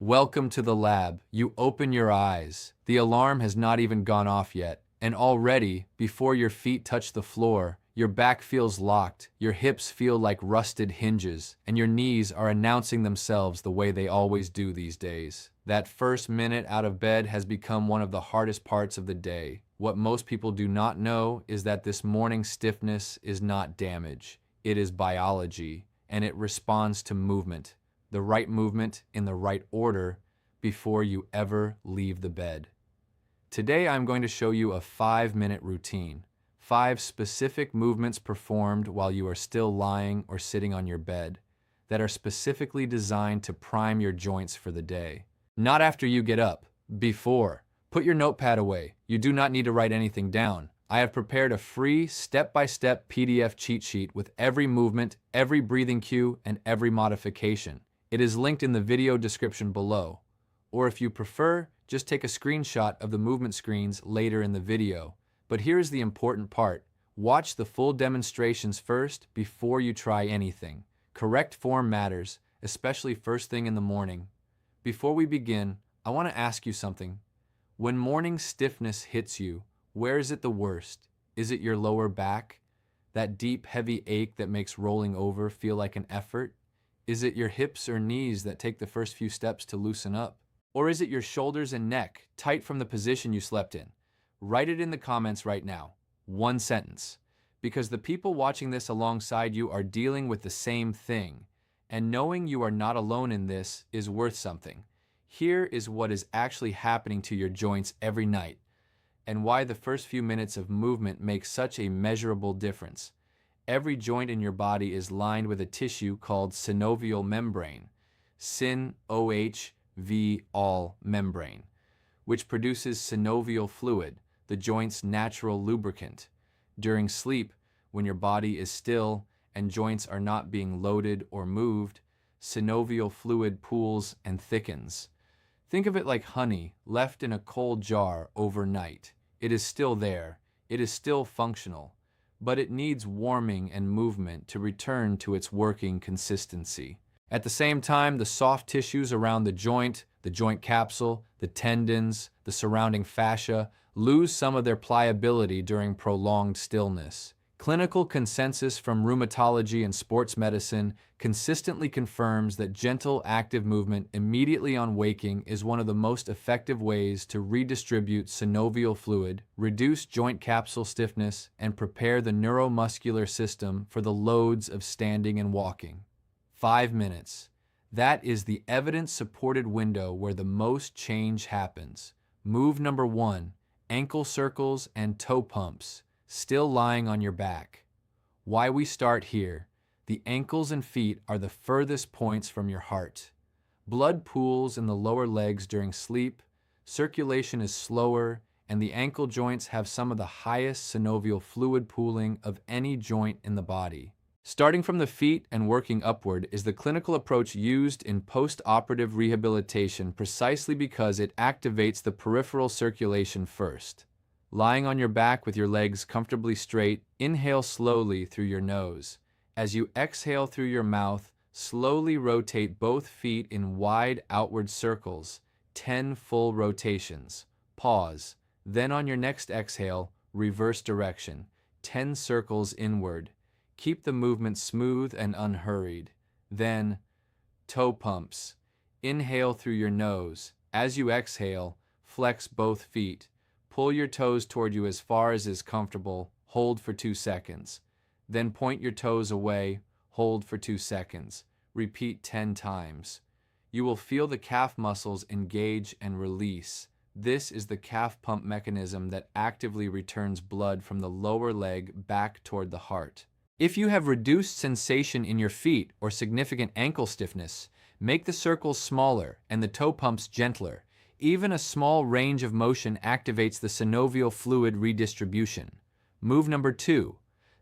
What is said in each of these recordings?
Welcome to the lab. You open your eyes. The alarm has not even gone off yet, and already, before your feet touch the floor, your back feels locked, your hips feel like rusted hinges, and your knees are announcing themselves the way they always do these days. That first minute out of bed has become one of the hardest parts of the day. What most people do not know is that this morning stiffness is not damage. It is biology, and it responds to movement. The right movement in the right order before you ever leave the bed. Today I'm going to show you a 5-minute routine. 5 specific movements performed while you are still lying or sitting on your bed that are specifically designed to prime your joints for the day. Not after you get up, before. Put your notepad away. You do not need to write anything down. I have prepared a free step-by-step PDF cheat sheet with every movement, every breathing cue, and every modification. It is linked in the video description below, or if you prefer, just take a screenshot of the movement screens later in the video. But here's the important part. Watch the full demonstrations first before you try anything. Correct form matters, especially first thing in the morning. Before we begin, I want to ask you something. When morning stiffness hits you, where is it the worst? Is it your lower back? That deep, heavy ache that makes rolling over feel like an effort? Is it your hips or knees that take the first few steps to loosen up? Or is it your shoulders and neck, tight from the position you slept in? Write it in the comments right now. One sentence. Because the people watching this alongside you are dealing with the same thing. And knowing you are not alone in this is worth something. Here is what is actually happening to your joints every night, and why the first few minutes of movement make such a measurable difference. Every joint in your body is lined with a tissue called synovial membrane, Synovial membrane, which produces synovial fluid, the joint's natural lubricant. During sleep, when your body is still and joints are not being loaded or moved, synovial fluid pools and thickens. Think of it like honey left in a cold jar overnight. It is still there, it is still functional, but it needs warming and movement to return to its working consistency. At the same time, the soft tissues around the joint capsule, the tendons, the surrounding fascia, lose some of their pliability during prolonged stillness. Clinical consensus from rheumatology and sports medicine consistently confirms that gentle, active movement immediately on waking is one of the most effective ways to redistribute synovial fluid, reduce joint capsule stiffness, and prepare the neuromuscular system for the loads of standing and walking. 5 minutes. That is the evidence-supported window where the most change happens. Move number 1, ankle circles and toe pumps. Still lying on your back. Why we start here. The ankles and feet are the furthest points from your heart. Blood pools in the lower legs during sleep, circulation is slower, and the ankle joints have some of the highest synovial fluid pooling of any joint in the body. Starting from the feet and working upward is the clinical approach used in post-operative rehabilitation precisely because it activates the peripheral circulation first. Lying on your back with your legs comfortably straight, inhale slowly through your nose. As you exhale through your mouth, slowly rotate both feet in wide outward circles, 10 full rotations. Pause. Then on your next exhale, reverse direction, 10 circles inward. Keep the movement smooth and unhurried. Then, toe pumps. Inhale through your nose. As you exhale, flex both feet. Pull your toes toward you as far as is comfortable, hold for 2 seconds. Then point your toes away, hold for 2 seconds. Repeat 10 times. You will feel the calf muscles engage and release. This is the calf pump mechanism that actively returns blood from the lower leg back toward the heart. If you have reduced sensation in your feet or significant ankle stiffness, make the circles smaller and the toe pumps gentler. Even a small range of motion activates the synovial fluid redistribution. Move number 2,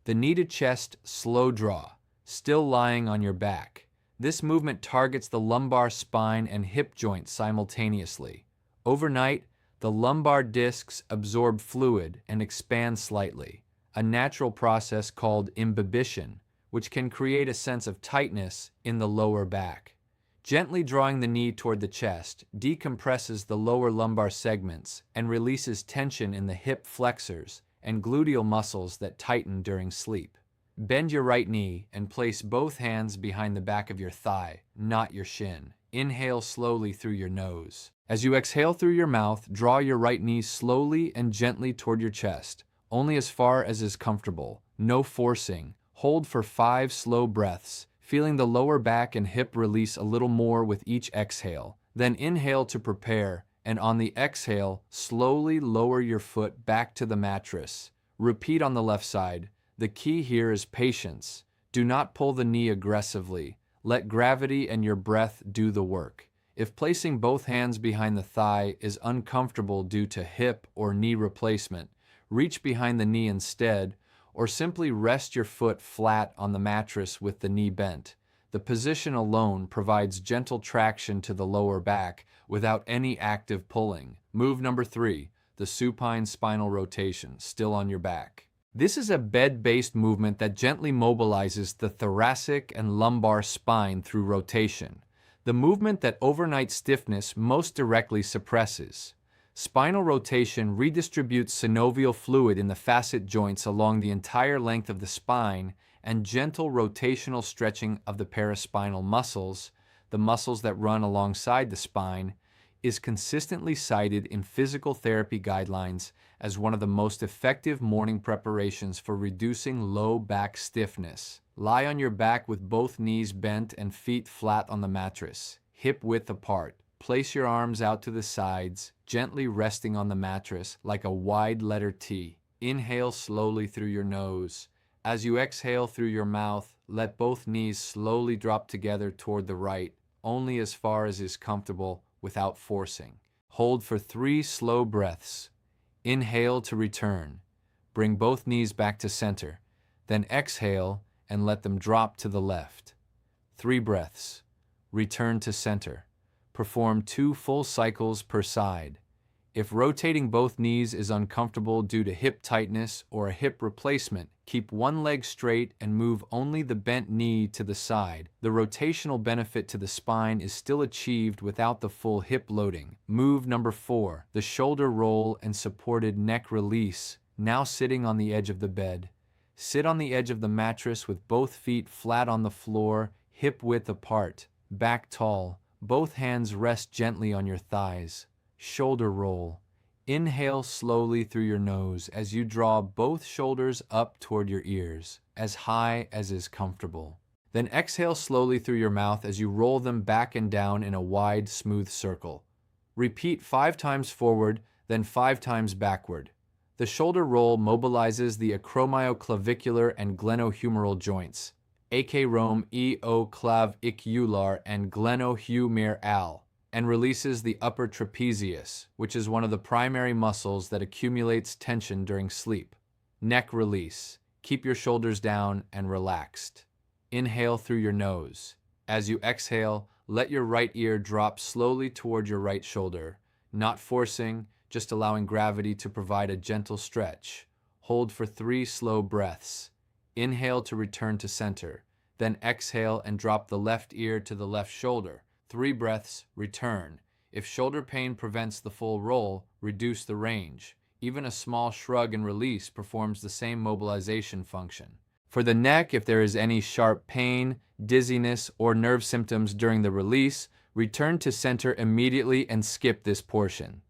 the knee to chest slow draw, still lying on your back. This movement targets the lumbar spine and hip joints simultaneously. Overnight, the lumbar discs absorb fluid and expand slightly, a natural process called imbibition, which can create a sense of tightness in the lower back. Gently drawing the knee toward the chest decompresses the lower lumbar segments and releases tension in the hip flexors and gluteal muscles that tighten during sleep. Bend your right knee and place both hands behind the back of your thigh, not your shin. Inhale slowly through your nose. As you exhale through your mouth, draw your right knee slowly and gently toward your chest, only as far as is comfortable. No forcing. Hold for 5 slow breaths, feeling the lower back and hip release a little more with each exhale. Then inhale to prepare, and on the exhale, slowly lower your foot back to the mattress. Repeat on the left side. The key here is patience. Do not pull the knee aggressively. Let gravity and your breath do the work. If placing both hands behind the thigh is uncomfortable due to hip or knee replacement, reach behind the knee instead, or simply rest your foot flat on the mattress with the knee bent. The position alone provides gentle traction to the lower back without any active pulling. Move number 3, the supine spinal rotation, still on your back. This is a bed-based movement that gently mobilizes the thoracic and lumbar spine through rotation, the movement that overnight stiffness most directly suppresses. Spinal rotation redistributes synovial fluid in the facet joints along the entire length of the spine, and gentle rotational stretching of the paraspinal muscles, the muscles that run alongside the spine, is consistently cited in physical therapy guidelines as one of the most effective morning preparations for reducing low back stiffness. Lie on your back with both knees bent and feet flat on the mattress, hip width apart. Place your arms out to the sides, gently resting on the mattress like a wide letter T. Inhale slowly through your nose. As you exhale through your mouth, let both knees slowly drop together toward the right, only as far as is comfortable without forcing. Hold for 3 slow breaths. Inhale to return. Bring both knees back to center. Then exhale and let them drop to the left. 3 breaths. Return to center. Perform 2 full cycles per side. If rotating both knees is uncomfortable due to hip tightness or a hip replacement, keep one leg straight and move only the bent knee to the side. The rotational benefit to the spine is still achieved without the full hip loading. Move number 4, the shoulder roll and supported neck release, now sitting on the edge of the bed. Sit on the edge of the mattress with both feet flat on the floor, hip width apart, back tall. Both hands rest gently on your thighs. Shoulder roll. Inhale slowly through your nose as you draw both shoulders up toward your ears, as high as is comfortable. Then exhale slowly through your mouth as you roll them back and down in a wide, smooth circle. Repeat 5 times forward, then 5 times backward. The shoulder roll mobilizes the acromioclavicular and glenohumeral joints, acromioclavicular and glenohumeral, and releases the upper trapezius, which is one of the primary muscles that accumulates tension during sleep. Neck release. Keep your shoulders down and relaxed. Inhale through your nose. As you exhale, let your right ear drop slowly toward your right shoulder, not forcing, just allowing gravity to provide a gentle stretch. Hold for 3 slow breaths. Inhale to return to center. Then exhale and drop the left ear to the left shoulder. 3 breaths, return. If shoulder pain prevents the full roll, reduce the range. Even a small shrug and release performs the same mobilization function. For the neck, if there is any sharp pain, dizziness, or nerve symptoms during the release, return to center immediately and skip this portion.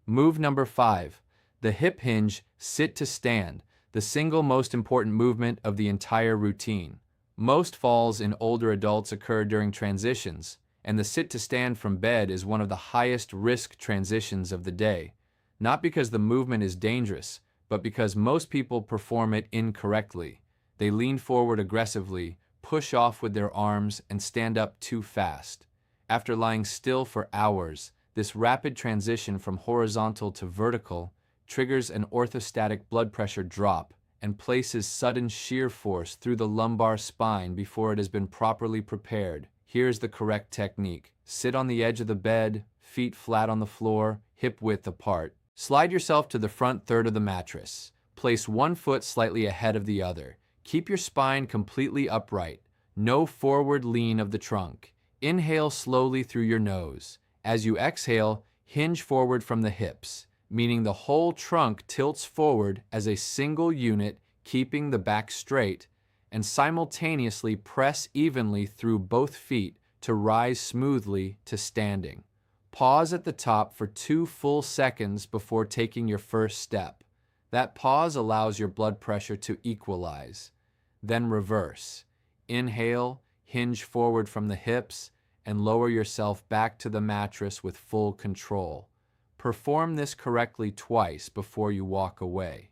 Move number 5, the hip hinge sit-to-stand, the single most important movement of the entire routine. Most falls in older adults occur during transitions, and the sit-to-stand from bed is one of the highest risk transitions of the day, not because the movement is dangerous, but because most people perform it incorrectly. They lean forward aggressively, push off with their arms, and stand up too fast. After lying still for hours, this rapid transition from horizontal to vertical triggers an orthostatic blood pressure drop and places sudden shear force through the lumbar spine before it has been properly prepared. Here's the correct technique. Sit on the edge of the bed, feet flat on the floor, hip width apart. Slide yourself to the front third of the mattress. Place one foot slightly ahead of the other. Keep your spine completely upright. No forward lean of the trunk. Inhale slowly through your nose. As you exhale, hinge forward from the hips, meaning the whole trunk tilts forward as a single unit, keeping the back straight, and simultaneously press evenly through both feet to rise smoothly to standing. Pause at the top for 2 full seconds before taking your first step. That pause allows your blood pressure to equalize. Then reverse. Inhale, hinge forward from the hips, and lower yourself back to the mattress with full control. Perform this correctly twice before you walk away.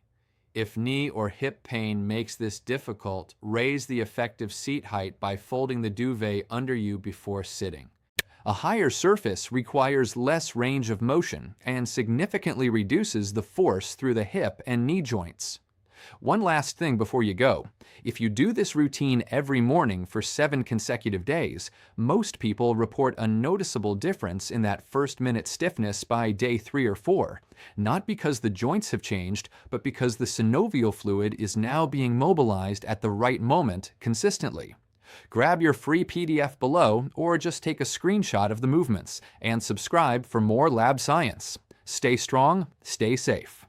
If knee or hip pain makes this difficult, raise the effective seat height by folding the duvet under you before sitting. A higher surface requires less range of motion and significantly reduces the force through the hip and knee joints. One last thing before you go. If you do this routine every morning for 7 consecutive days, most people report a noticeable difference in that first-minute stiffness by day 3 or 4. Not because the joints have changed, but because the synovial fluid is now being mobilized at the right moment consistently. Grab your free PDF below or just take a screenshot of the movements and subscribe for more lab science. Stay strong, stay safe.